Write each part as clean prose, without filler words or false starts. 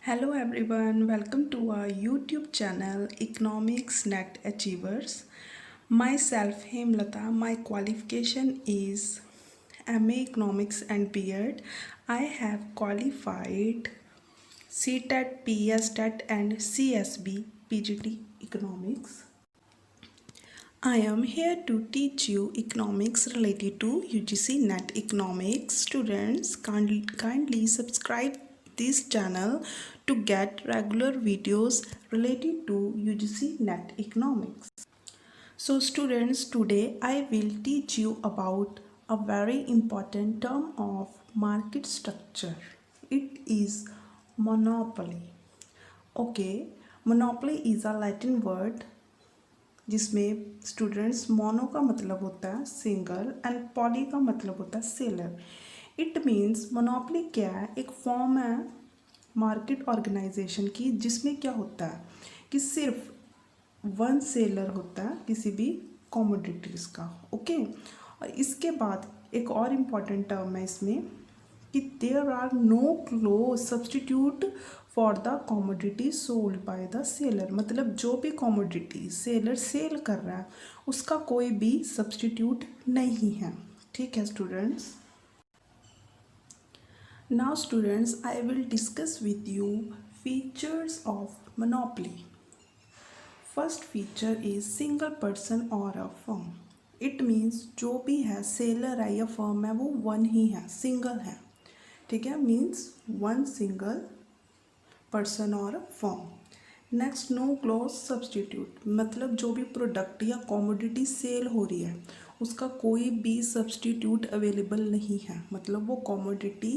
Hello everyone, welcome to our YouTube channel Economics Net Achievers. Myself Hemlata, my qualification is MA Economics and B.Ed. I have qualified CTET, PSTET and CSB PGT Economics. I am here to teach you economics related to UGC NET Economics. Students, kindly subscribe this channel to get regular videos related to UGC NET Economics. So students, today I will teach you about a very important term of market structure. It is monopoly. Okay, monopoly is a Latin word जिसमें students mono का मतलब होता है single and poly का मतलब होता है seller. It means monopoly क्या है, एक फॉर्म है मार्केट ऑर्गेनाइजेशन की जिसमें क्या होता है कि सिर्फ वन सेलर होता है किसी भी कमोडिटीज़ का. ओके, और इसके बाद एक और इम्पॉर्टेंट टर्म है इसमें कि there are no close substitute for the commodity sold by the seller. मतलब जो भी कॉमोडिटी सेलर सेल कर रहा है उसका कोई भी सब्सटीट्यूट नहीं है. ठीक है students. Now students, I will discuss with you features of monopoly. First feature is single person और अ फर्म. इट मीन्स जो भी है सेलर है या फर्म है वो वन ही है, सिंगल है. ठीक है, मीन्स वन सिंगल पर्सन और firm. Next, no close substitute. मतलब जो भी प्रोडक्ट या कॉमोडिटी सेल हो रही है उसका कोई भी सब्सटीट्यूट अवेलेबल नहीं है. मतलब वो कॉमोडिटी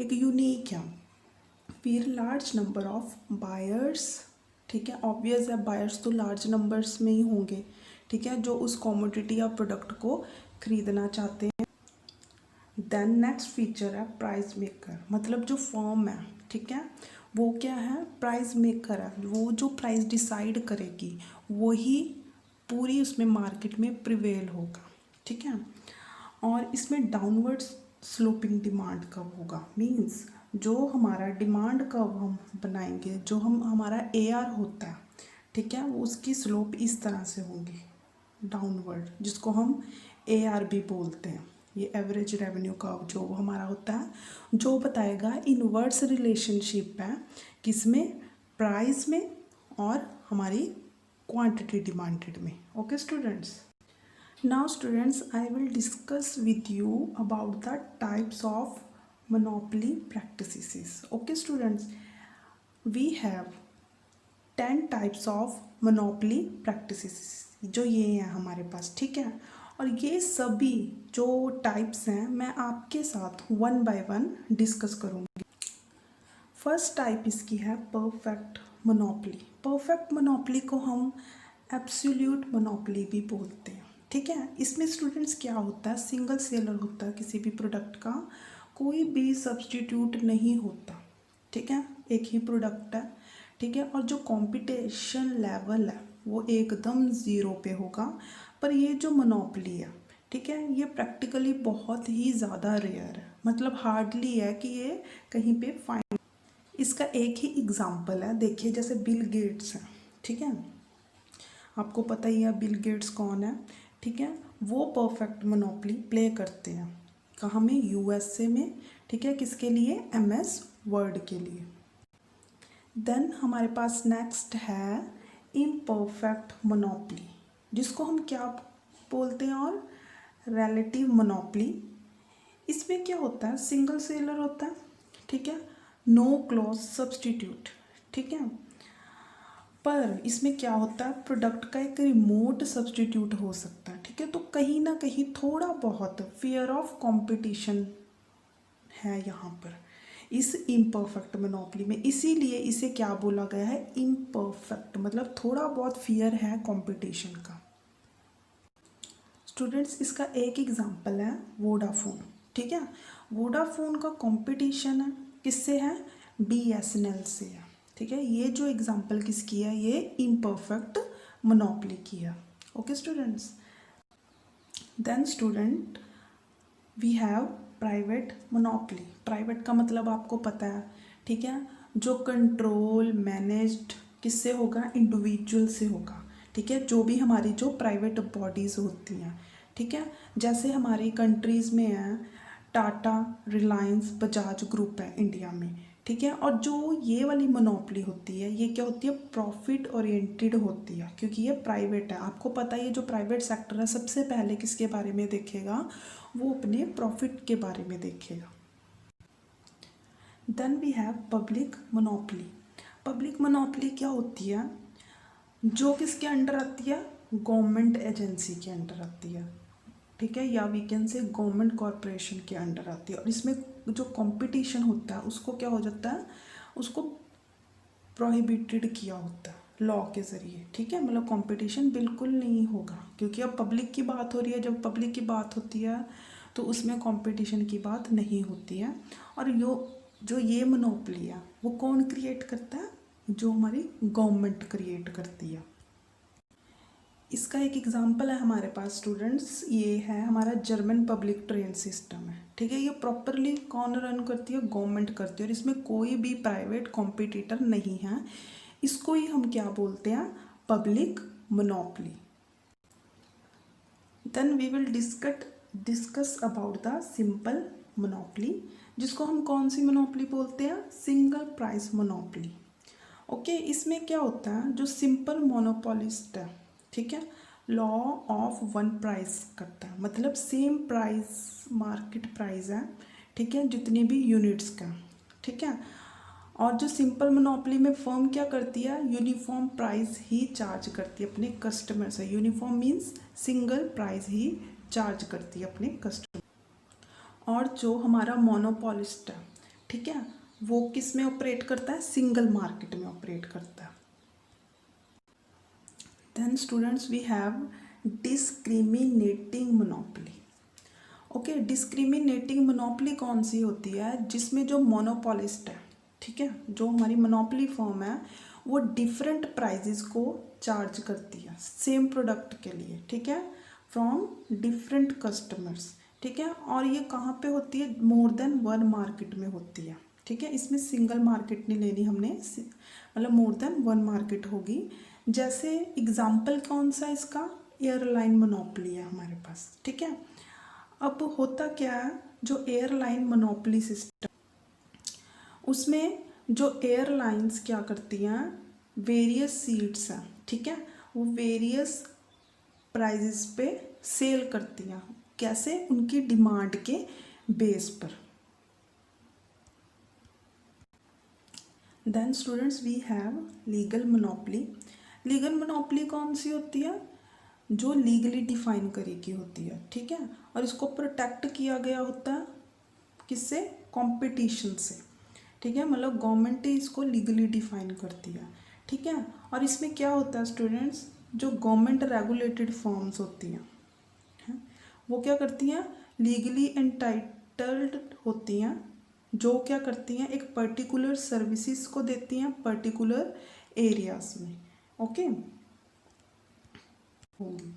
एक यूनिक है. फिर लार्ज नंबर ऑफ बायर्स. ठीक है, ऑब्वियस है बायर्स तो लार्ज नंबर्स में ही होंगे. ठीक है, जो उस कॉमोडिटी या प्रोडक्ट को खरीदना चाहते हैं. देन नेक्स्ट फीचर है प्राइस मेकर. मतलब जो फर्म है, ठीक है, वो क्या है, प्राइस मेकर है. वो जो प्राइस डिसाइड करेगी वही पूरी उसमें मार्केट में प्रिवेल होगा. ठीक है, और इसमें डाउनवर्ड स्लोपिंग डिमांड कब होगा, मींस जो हमारा डिमांड कब हम बनाएंगे, जो हमारा AR होता है, ठीक है, वो उसकी स्लोप इस तरह से होगी डाउनवर्ड, जिसको हम AR भी बोलते हैं. ये एवरेज रेवेन्यू का जो हमारा होता है जो बताएगा इनवर्स रिलेशनशिप है किसमें, प्राइस में और हमारी क्वांटिटी डिमांडेड में. Okay students. Now students, I will discuss with you about the types of monopoly practices. Okay students, we have 10 types of monopoly practices. जो ये हैं हमारे पास. ठीक है, और ये सभी जो टाइप्स हैं मैं आपके साथ वन बाय वन डिस्कस करूँगी. फर्स्ट टाइप इसकी है परफेक्ट मोनोपोली. परफेक्ट मोनोपोली को हम एब्सोल्यूट मोनोपोली भी बोलते हैं. ठीक है, इसमें स्टूडेंट्स क्या होता है, सिंगल सेलर होता है किसी भी प्रोडक्ट का, कोई भी सब्सटीट्यूट नहीं होता. ठीक है, एक ही प्रोडक्ट है. ठीक है, और जो कंपटीशन लेवल है वो एकदम ज़ीरो पे होगा. पर ये जो मोनोपोली है, ठीक है, ये प्रैक्टिकली बहुत ही ज़्यादा रेयर है. मतलब हार्डली है कि ये कहीं पे फाइंड. इसका एक ही एग्जांपल है, देखिए जैसे बिल गेट्स हैं. ठीक है, आपको पता ही है बिल गेट्स कौन है. ठीक है, वो परफेक्ट मोनोपोली प्ले करते हैं. कहाँ में, USA में. ठीक है, किसके लिए, MS वर्ड के लिए. देन हमारे पास नेक्स्ट है इम्परफेक्ट मोनोपोली, जिसको हम क्या बोलते हैं, और रिलेटिव मोनोपोली. इसमें क्या होता है, सिंगल सेलर होता है. ठीक है, नो क्लोज सब्सटीट्यूट. ठीक है, पर इसमें क्या होता है, प्रोडक्ट का एक रिमोट सब्सटीट्यूट हो सकता है. ठीक है, तो कहीं ना कहीं थोड़ा बहुत फियर ऑफ कंपटीशन है यहाँ पर इस इम्परफेक्ट मोनोपोली में. इसीलिए इसे क्या बोला गया है, इम्परफेक्ट. मतलब थोड़ा बहुत फियर है कंपटीशन का. स्टूडेंट्स, इसका एक एग्जांपल है वोडाफोन. ठीक है, वोडाफोन का कंपटीशन है किससे है, BSNL से है. ठीक है, ये जो एग्जांपल किसकी है, ये इम्परफेक्ट मोनोपोली की है. Okay students. Then student, we have private monopoly. Private का मतलब आपको पता है. ठीक है, जो कंट्रोल मैनेज्ड किससे होगा, इंडिविजुअल से होगा, ठीक है, जो भी हमारी जो प्राइवेट बॉडीज़ होती हैं, ठीक है, जैसे हमारी कंट्रीज़ में है टाटा, रिलायंस, बजाज ग्रुप है इंडिया में, ठीक है। और जो ये वाली मोनोपोली होती है ये क्या होती है, प्रॉफिट ओरिएंटेड होती है, क्योंकि ये प्राइवेट है। आपको पता है ये जो प्राइवेट सेक्टर है सबसे पहले किसके बारे में देखेगा, वो अपने प्रॉफिट के बारे में देखेगा। Then we have public monopoly. Public monopoly क्या होती है, जो किसके अंडर आती है, गवर्नमेंट एजेंसी के अंडर आती है, ठीक है, या we can say government corporation के अंडर आती है। और इसमें जो कंपटीशन होता है उसको क्या हो जाता है, उसको प्रोहिबिटेड किया होता है लॉ के ज़रिए, ठीक है, मतलब कंपटीशन बिल्कुल नहीं होगा, क्योंकि अब पब्लिक की बात हो रही है। जब पब्लिक की बात होती है तो उसमें कंपटीशन की बात नहीं होती है। और जो ये मोनोपोली है वो कौन क्रिएट करता है, जो हमारी गवर्नमेंट क्रिएट करती है। इसका एक एग्जांपल है हमारे पास स्टूडेंट्स, ये है हमारा जर्मन पब्लिक ट्रेन सिस्टम है, ठीक है। ये प्रॉपरली कौन रन करती है, गवर्नमेंट करती है, और इसमें कोई भी प्राइवेट कॉम्पिटिटर नहीं है। इसको ही हम क्या बोलते हैं, public monopoly. Then we will discuss about the simple monopoly, जिसको हम कौन सी मोनोपोली बोलते हैं, सिंगल प्राइस मोनोपोली। ओके, इसमें क्या होता है, जो सिंपल मोनोपोलिस्ट है, ठीक है, लॉ ऑफ वन प्राइस करता है, मतलब सेम प्राइस मार्केट प्राइस है, ठीक है, जितनी भी यूनिट्स का, ठीक है। और जो सिंपल मोनोपोली में फर्म क्या करती है, यूनिफॉर्म प्राइस ही चार्ज करती है अपने कस्टमर से। यूनिफॉर्म मीन्स सिंगल प्राइस ही चार्ज करती है अपने कस्टमर। और जो हमारा मोनोपोलिस्ट है, ठीक है, वो किस में ऑपरेट करता है, सिंगल मार्केट में ऑपरेट करता है। Then students we have discriminating monopoly. Okay, discriminating monopoly कौन सी होती है, जिसमें जो मोनोपोलिस्ट है, ठीक है, जो हमारी मोनोपोली फर्म है वो डिफरेंट प्राइजेस को चार्ज करती है सेम प्रोडक्ट के लिए, ठीक है, फ्रॉम डिफरेंट कस्टमर्स, ठीक है। और ये कहाँ पे होती है, मोर देन वन मार्केट में होती है, ठीक है। इसमें सिंगल मार्केट नहीं लेनी हमने, मतलब मोर देन वन मार्केट होगी। जैसे एग्जाम्पल कौन सा इसका, एयरलाइन मोनोपोली है हमारे पास, ठीक है। अब होता क्या है, जो एयरलाइन मोनोपोली सिस्टम, उसमें जो एयरलाइंस क्या करती हैं, वेरियस सीट्स हैं, ठीक है, वो वेरियस प्राइजेस पे सेल करती हैं, कैसे, उनकी डिमांड के बेस पर। Then students we have legal monopoly. Legal monopoly कौन सी होती है, जो लीगली डिफाइन करी की होती है, ठीक है, और इसको प्रोटेक्ट किया गया होता है किससे, कंपटीशन से, ठीक है, मतलब गवर्नमेंट ही इसको लीगली डिफाइन करती है, ठीक है। और इसमें क्या होता है स्टूडेंट्स, जो गवर्नमेंट रेगुलेटेड फर्म्स होती हैं, वो क्या करती हैं, लीगली एंटाइटल्ड होती हैं, जो क्या करती हैं, एक पर्टिकुलर सर्विसेज को देती हैं पर्टिकुलर एरियाज में, ओके होगी।